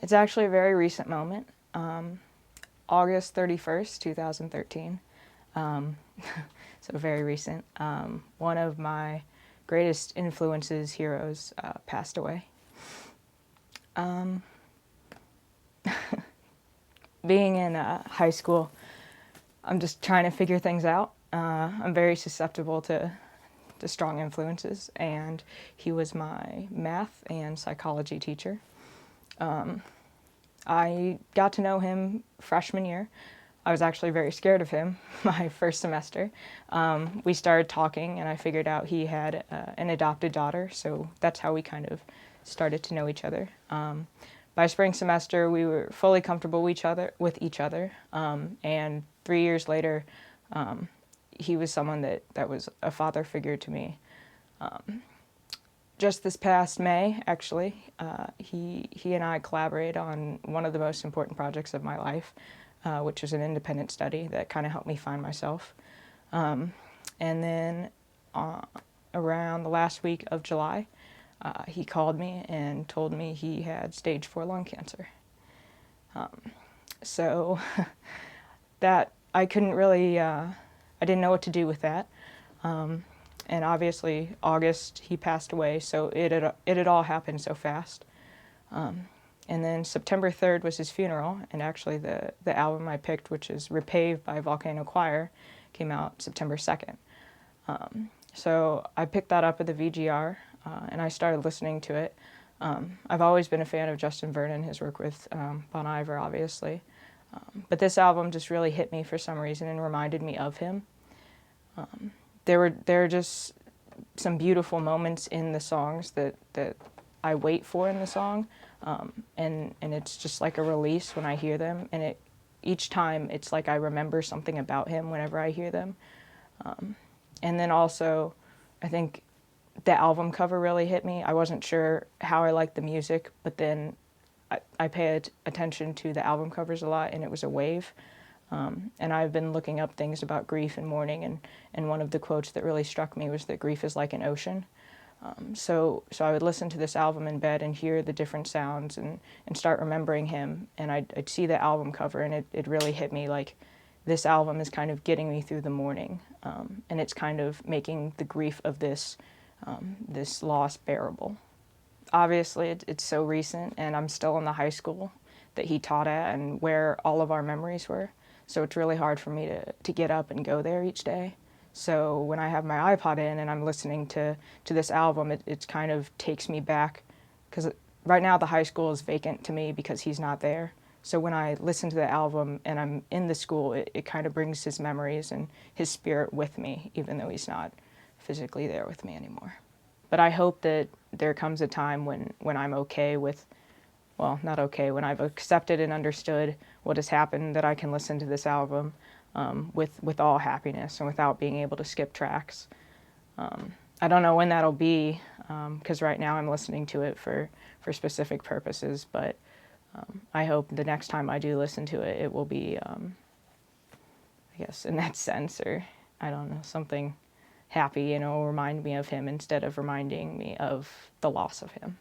It's actually a very recent moment. August 31st, 2013. So very recent. One of my greatest influences, heroes, passed away. Being in high school, I'm just trying to figure things out. I'm very susceptible to strong influences, and he was my math and psychology teacher. I got to know him freshman year. I was actually very scared of him my first semester. We started talking, and I figured out he had an adopted daughter, so that's how we kind of started to know each other. By spring semester, we were fully comfortable with each other, and 3 years later, he was someone that was a father figure to me. Just this past May, actually, he and I collaborated on one of the most important projects of my life, which was an independent study that kind of helped me find myself. And then around the last week of July, he called me and told me he had stage 4 lung cancer. So that I couldn't really, I didn't know what to do with that. And obviously, August, he passed away, so it had all happened so fast. And then September 3rd was his funeral, and actually the album I picked, which is Repave by Volcano Choir, came out September 2nd. So I picked that up at the VGR, and I started listening to it. I've always been a fan of Justin Vernon, his work with Bon Iver, obviously. But this album just really hit me for some reason and reminded me of him. There are just some beautiful moments in the songs that I wait for in the song, and it's just like a release when I hear them, and each time it's like I remember something about him whenever I hear them. And then also, I think the album cover really hit me. I wasn't sure how I liked the music, but then I paid attention to the album covers a lot, and it was a wave. And I've been looking up things about grief and mourning, and one of the quotes that really struck me was that grief is like an ocean. So I would listen to this album in bed and hear the different sounds and start remembering him, and I'd see the album cover, and it really hit me like this album is kind of getting me through the mourning, and it's kind of making the grief of this loss bearable. Obviously, it's so recent, and I'm still in the high school that he taught at and where all of our memories were. So it's really hard for me to get up and go there each day. So when I have my iPod in and I'm listening to this album, it kind of takes me back, because right now the high school is vacant to me because he's not there. So when I listen to the album and I'm in the school, it kind of brings his memories and his spirit with me, even though he's not physically there with me anymore. But I hope that there comes a time when I'm okay with, well, not okay, when I've accepted and understood what has happened, that I can listen to this album with all happiness and without being able to skip tracks. I don't know when that'll be, because right now I'm listening to it for specific purposes, but I hope the next time I do listen to it, it will be, I guess, in that sense, or I don't know, something happy, remind me of him instead of reminding me of the loss of him.